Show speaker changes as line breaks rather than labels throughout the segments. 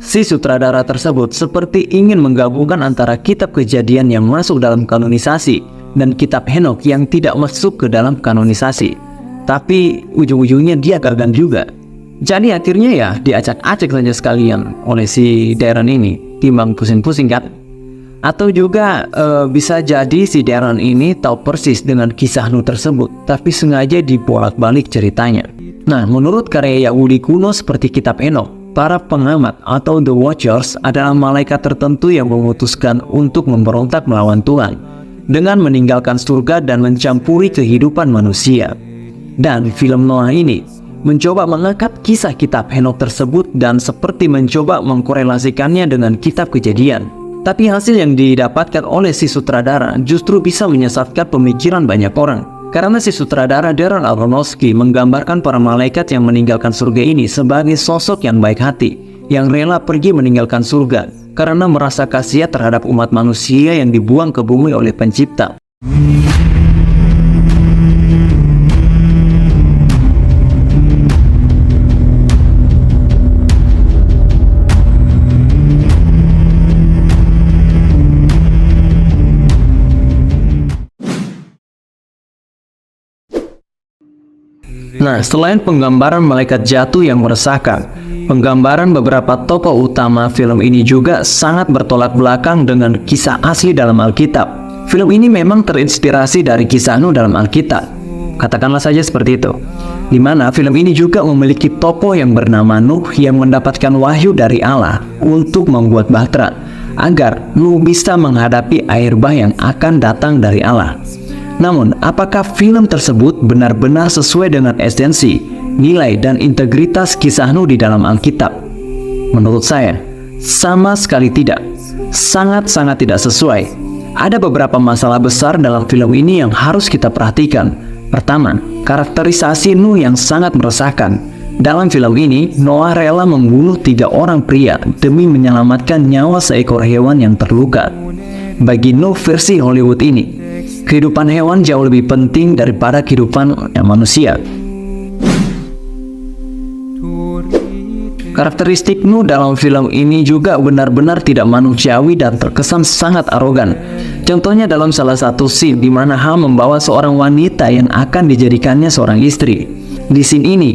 Si sutradara tersebut seperti ingin menggabungkan antara kitab Kejadian yang masuk dalam kanonisasi dan kitab Henokh yang tidak masuk ke dalam kanonisasi. Tapi ujung-ujungnya dia gagal juga. Jadi akhirnya ya diacak-acak saja sekalian oleh si Darren ini, timbang pusing-pusing kan. Atau juga bisa jadi si Darren ini tahu persis dengan kisah Nuh tersebut, tapi sengaja dibolak-balik ceritanya. Nah, menurut karya Yahudi kuno seperti kitab Henokh, para pengamat atau The Watchers adalah malaikat tertentu yang memutuskan untuk memberontak melawan Tuhan dengan meninggalkan surga dan mencampuri kehidupan manusia. Dan film Noah ini mencoba mengangkat kisah kitab Henokh tersebut dan seperti mencoba mengkorelasikannya dengan kitab Kejadian. Tapi hasil yang didapatkan oleh si sutradara justru bisa menyesatkan pemikiran banyak orang. Karena si sutradara Darren Aronofsky menggambarkan para malaikat yang meninggalkan surga ini sebagai sosok yang baik hati, yang rela pergi meninggalkan surga karena merasa kasihan terhadap umat manusia yang dibuang ke bumi oleh pencipta. Nah, selain penggambaran malaikat jatuh yang meresahkan, penggambaran beberapa tokoh utama film ini juga sangat bertolak belakang dengan kisah asli dalam Alkitab. Film ini memang terinspirasi dari kisah Nuh dalam Alkitab, katakanlah saja seperti itu. Di mana film ini juga memiliki tokoh yang bernama Nuh yang mendapatkan wahyu dari Allah untuk membuat bahtera agar Nuh bisa menghadapi air bah yang akan datang dari Allah. Namun, apakah film tersebut benar-benar sesuai dengan esensi, nilai, dan integritas kisah Nuh di dalam Alkitab? Menurut saya, sama sekali tidak. Sangat-sangat tidak sesuai. Ada beberapa masalah besar dalam film ini yang harus kita perhatikan. Pertama, karakterisasi Nuh yang sangat meresahkan. Dalam film ini, Noah rela membunuh 3 orang pria demi menyelamatkan nyawa seekor hewan yang terluka. Bagi Nuh versi Hollywood ini, kehidupan hewan jauh lebih penting daripada kehidupan manusia. Karakteristik Nuh dalam film ini juga benar-benar tidak manusiawi dan terkesan sangat arogan. Contohnya dalam salah satu scene di mana Ham membawa seorang wanita yang akan dijadikannya seorang istri. Di scene ini,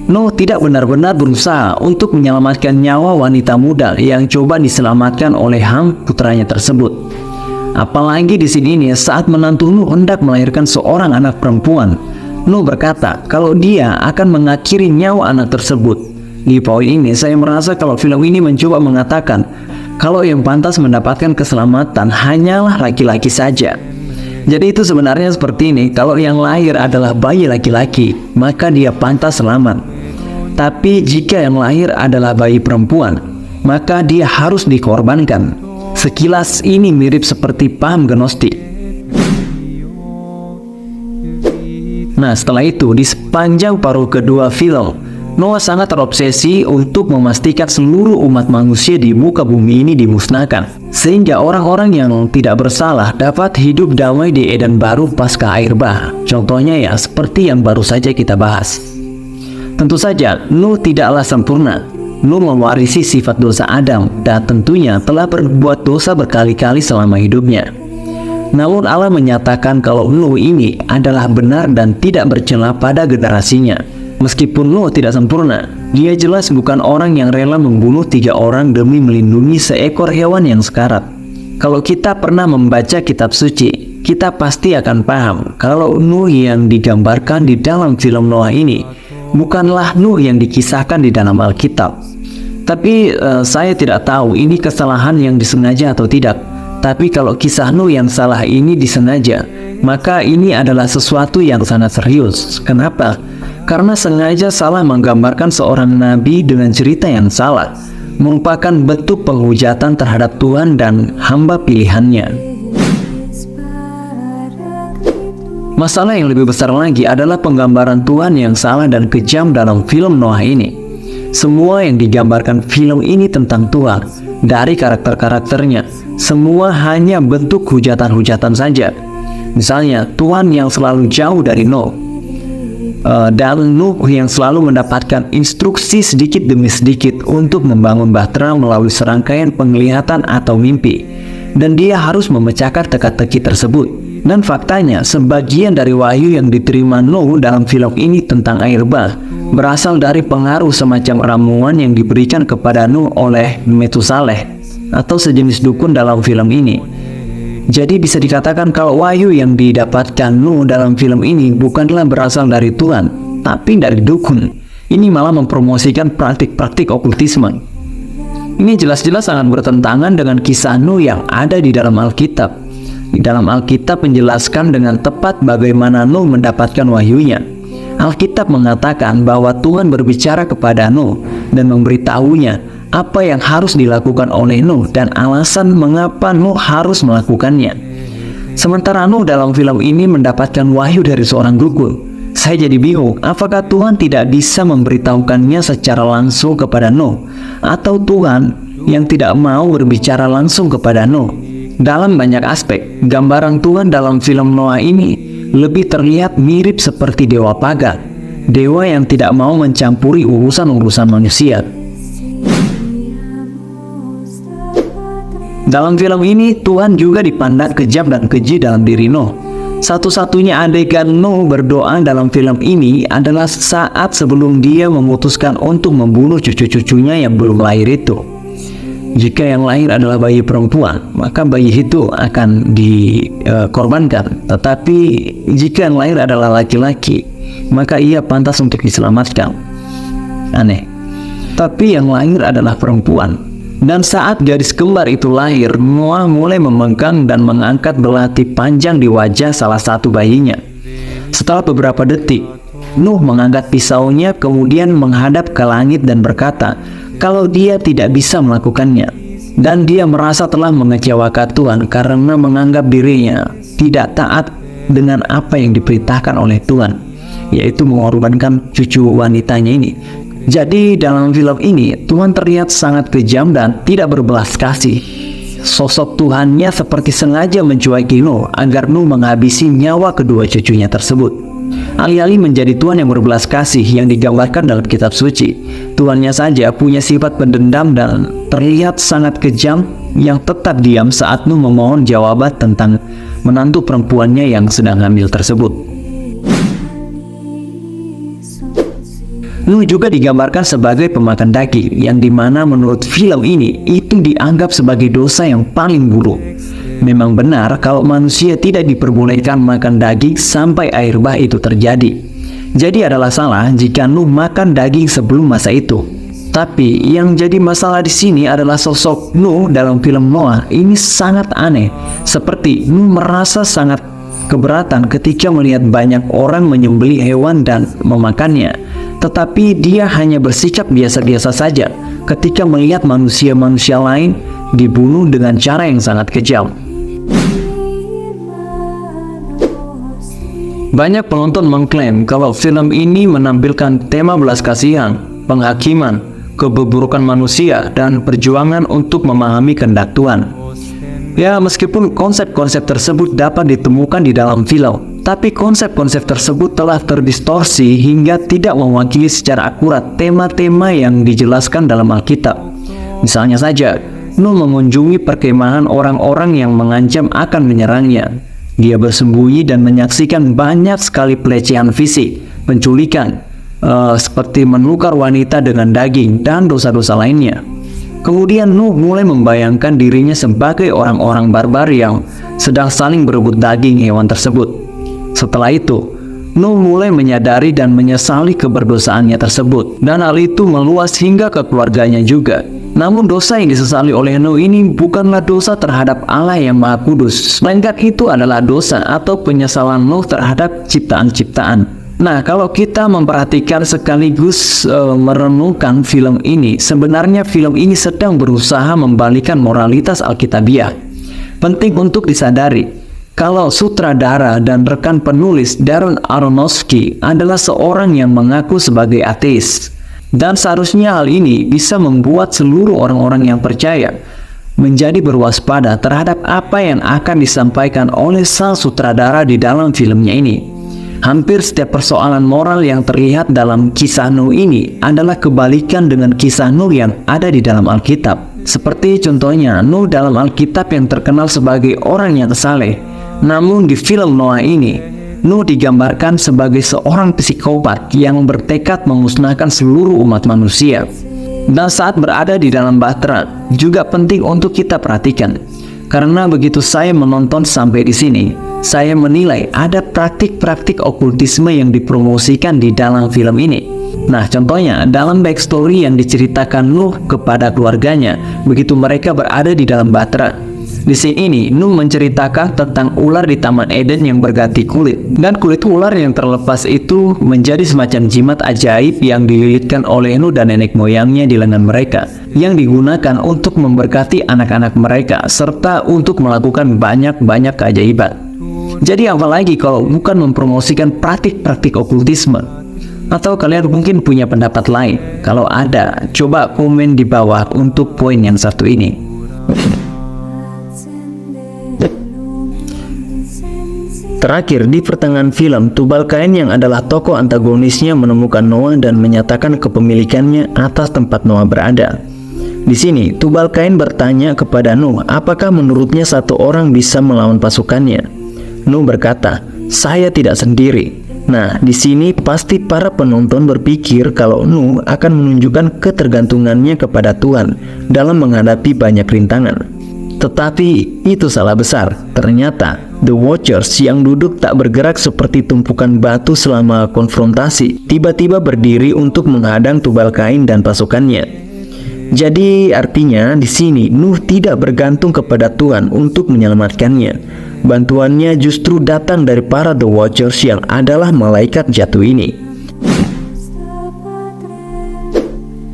Nuh tidak benar-benar berusaha untuk menyelamatkan nyawa wanita muda yang coba diselamatkan oleh Ham putranya tersebut. Apalagi di sini ini saat menantu Nuh hendak melahirkan seorang anak perempuan, Nuh berkata kalau dia akan mengakhiri nyawa anak tersebut. Di poin ini saya merasa kalau film ini mencoba mengatakan kalau yang pantas mendapatkan keselamatan hanyalah laki-laki saja. Jadi itu sebenarnya seperti ini, kalau yang lahir adalah bayi laki-laki, maka dia pantas selamat. Tapi jika yang lahir adalah bayi perempuan, maka dia harus dikorbankan. Sekilas ini mirip seperti paham Gnostik. Nah, setelah itu di sepanjang paruh kedua film, Noah sangat terobsesi untuk memastikan seluruh umat manusia di muka bumi ini dimusnahkan, sehingga orang-orang yang tidak bersalah dapat hidup damai di Eden baru pasca air bah. Contohnya ya seperti yang baru saja kita bahas. Tentu saja Nuh tidaklah sempurna. Nuh mewarisi sifat dosa Adam dan tentunya telah berbuat dosa berkali-kali selama hidupnya. Namun Allah menyatakan kalau Nuh ini adalah benar dan tidak bercela pada generasinya. Meskipun Nuh tidak sempurna, dia jelas bukan orang yang rela membunuh 3 orang demi melindungi seekor hewan yang sekarat. Kalau kita pernah membaca kitab suci, kita pasti akan paham kalau Nuh yang digambarkan di dalam film Noah ini bukanlah Nuh yang dikisahkan di dalam Alkitab. Tapi saya tidak tahu ini kesalahan yang disengaja atau tidak. Tapi kalau kisah Nuh yang salah ini disengaja, maka ini adalah sesuatu yang sangat serius. Kenapa? Karena sengaja salah menggambarkan seorang nabi dengan cerita yang salah, merupakan bentuk penghujatan terhadap Tuhan dan hamba pilihannya. Masalah yang lebih besar lagi adalah penggambaran Tuhan yang salah dan kejam dalam film Noah ini. Semua yang digambarkan film ini tentang Tuhan, dari karakter-karakternya, semua hanya bentuk hujatan-hujatan saja. Misalnya, Tuhan yang selalu jauh dari Nuh. dan Nuh yang selalu mendapatkan instruksi sedikit demi sedikit untuk membangun bahtera melalui serangkaian penglihatan atau mimpi, dan dia harus memecahkan teka-teki tersebut. Dan faktanya, sebagian dari wahyu yang diterima Nuh dalam film ini tentang air bah berasal dari pengaruh semacam ramuan yang diberikan kepada Nuh oleh Metusaleh atau sejenis dukun dalam film ini. Jadi bisa dikatakan kalau wahyu yang didapatkan Nuh dalam film ini bukanlah berasal dari Tuhan, tapi dari dukun. Ini malah mempromosikan praktik-praktik okultisme. Ini jelas-jelas sangat bertentangan dengan kisah Nuh yang ada di dalam Alkitab. Di dalam Alkitab menjelaskan dengan tepat bagaimana Nuh mendapatkan wahyunya. Alkitab mengatakan bahwa Tuhan berbicara kepada Nuh dan memberitahunya apa yang harus dilakukan oleh Nuh dan alasan mengapa Nuh harus melakukannya. Sementara Nuh dalam film ini mendapatkan wahyu dari seorang dukun. Saya jadi bingung, apakah Tuhan tidak bisa memberitahukannya secara langsung kepada Nuh, atau Tuhan yang tidak mau berbicara langsung kepada Nuh? Dalam banyak aspek, gambaran Tuhan dalam film Noah ini lebih terlihat mirip seperti dewa pagan, dewa yang tidak mau mencampuri urusan-urusan manusia. Dalam film ini, Tuhan juga dipandang kejam dan keji dalam diri Nuh. Satu-satunya adegan Nuh berdoa dalam film ini adalah saat sebelum dia memutuskan untuk membunuh cucu-cucunya yang belum lahir itu. Jika yang lahir adalah bayi perempuan, maka bayi itu akan dikorbankan. Tetapi jika yang lahir adalah laki-laki, maka ia pantas untuk diselamatkan. Aneh. Tapi yang lahir adalah perempuan. Dan saat gadis kembar itu lahir, Noah mulai membengkang dan mengangkat belati panjang di wajah salah satu bayinya. Setelah beberapa detik, Nuh mengangkat pisaunya kemudian menghadap ke langit dan berkata kalau dia tidak bisa melakukannya. Dan dia merasa telah mengecewakan Tuhan karena menganggap dirinya tidak taat dengan apa yang diperintahkan oleh Tuhan, yaitu mengorbankan cucu wanitanya ini. Jadi dalam film ini Tuhan terlihat sangat kejam dan tidak berbelas kasih. Sosok Tuhannya seperti sengaja mencueki Nuh agar Nuh menghabisi nyawa kedua cucunya tersebut. Alih-alih menjadi Tuhan yang berbelas kasih yang digambarkan dalam kitab suci, Tuhannya saja punya sifat pendendam dan terlihat sangat kejam yang tetap diam saat Nuh memohon jawaban tentang menantu perempuannya yang sedang hamil tersebut. Nuh juga digambarkan sebagai pemakan daging, yang dimana menurut film ini itu dianggap sebagai dosa yang paling buruk. Memang benar kalau manusia tidak diperbolehkan makan daging sampai air bah itu terjadi. Jadi adalah salah jika Nuh makan daging sebelum masa itu. Tapi yang jadi masalah di sini adalah sosok Nuh dalam film Noah ini sangat aneh. Seperti Nuh merasa sangat keberatan ketika melihat banyak orang menyembelih hewan dan memakannya. Tetapi dia hanya bersikap biasa-biasa saja ketika melihat manusia-manusia lain dibunuh dengan cara yang sangat kejam. Banyak penonton mengklaim kalau film ini menampilkan tema belas kasihan, penghakiman, keburukan manusia, dan perjuangan untuk memahami kehendak Tuhan. Ya, meskipun konsep-konsep tersebut dapat ditemukan di dalam film, tapi konsep-konsep tersebut telah terdistorsi hingga tidak mewakili secara akurat tema-tema yang dijelaskan dalam Alkitab. Misalnya saja, Nuh mengunjungi perkemahan orang-orang yang mengancam akan menyerangnya. Dia bersembunyi dan menyaksikan banyak sekali pelecehan fisik, penculikan, seperti menukar wanita dengan daging, dan dosa-dosa lainnya. Kemudian Nuh mulai membayangkan dirinya sebagai orang-orang barbar yang sedang saling berebut daging hewan tersebut. Setelah itu, Nuh mulai menyadari dan menyesali keberdosaannya tersebut, dan hal itu meluas hingga ke keluarganya juga. Namun dosa yang disesali oleh Nuh ini bukanlah dosa terhadap Allah yang Maha Kudus, melainkan itu adalah dosa atau penyesalan Nuh terhadap ciptaan-ciptaan. Nah, kalau kita memperhatikan sekaligus merenungkan film ini, sebenarnya film ini sedang berusaha membalikan moralitas Alkitabiah. Penting untuk disadari, kalau sutradara dan rekan penulis Darren Aronofsky adalah seorang yang mengaku sebagai ateis. Dan seharusnya hal ini bisa membuat seluruh orang-orang yang percaya menjadi berwaspada terhadap apa yang akan disampaikan oleh sang sutradara di dalam filmnya ini. Hampir setiap persoalan moral yang terlihat dalam kisah Nuh ini adalah kebalikan dengan kisah Nuh yang ada di dalam Alkitab. Seperti contohnya Nuh dalam Alkitab yang terkenal sebagai orang yang saleh. Namun di film Noah ini, Nuh digambarkan sebagai seorang psikopat yang bertekad memusnahkan seluruh umat manusia. Dan saat berada di dalam bahtera juga penting untuk kita perhatikan. Karena begitu saya menonton sampai di sini, saya menilai ada praktik-praktik okultisme yang dipromosikan di dalam film ini. Nah, contohnya dalam backstory yang diceritakan Nuh kepada keluarganya begitu mereka berada di dalam bahtera. Di sini ini, Nuh menceritakan tentang ular di Taman Eden yang berganti kulit. Dan kulit ular yang terlepas itu menjadi semacam jimat ajaib yang dililitkan oleh Nuh dan nenek moyangnya di lengan mereka, yang digunakan untuk memberkati anak-anak mereka, serta untuk melakukan banyak-banyak keajaiban. Jadi apalagi kalau bukan mempromosikan praktik-praktik okultisme? Atau kalian mungkin punya pendapat lain? Kalau ada, coba komen di bawah untuk poin yang satu ini. Terakhir, di pertengahan film, Tubal-Kain yang adalah tokoh antagonisnya menemukan Noah dan menyatakan kepemilikannya atas tempat Noah berada. Di sini, Tubal-Kain bertanya kepada Nuh apakah menurutnya satu orang bisa melawan pasukannya. Nuh berkata, "Saya tidak sendiri." Nah, di sini pasti para penonton berpikir kalau Nuh akan menunjukkan ketergantungannya kepada Tuhan dalam menghadapi banyak rintangan. Tetapi itu salah besar. Ternyata The Watchers yang duduk tak bergerak seperti tumpukan batu selama konfrontasi tiba-tiba berdiri untuk menghadang Tubal-Kain dan pasukannya. Jadi artinya di sini Nuh tidak bergantung kepada Tuhan untuk menyelamatkannya. Bantuannya justru datang dari para The Watchers yang adalah malaikat jatuh ini.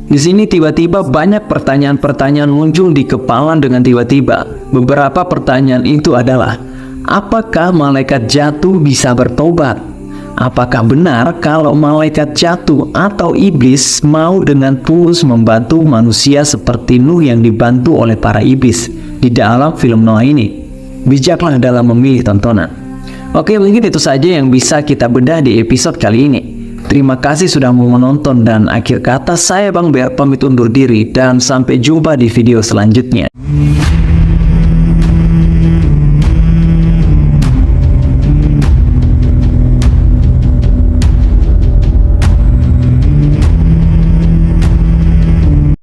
Di sini tiba-tiba banyak pertanyaan-pertanyaan muncul di kepala dengan tiba-tiba. Beberapa pertanyaan itu adalah, apakah malaikat jatuh bisa bertobat? Apakah benar kalau malaikat jatuh atau iblis mau dengan tulus membantu manusia seperti Nuh yang dibantu oleh para iblis di dalam film Noah ini? Bijaklah dalam memilih tontonan. Oke, mungkin itu saja yang bisa kita bedah di episode kali ini. Terima kasih sudah mau menonton, dan akhir kata saya Bang Bear pamit undur diri dan sampai jumpa di video selanjutnya.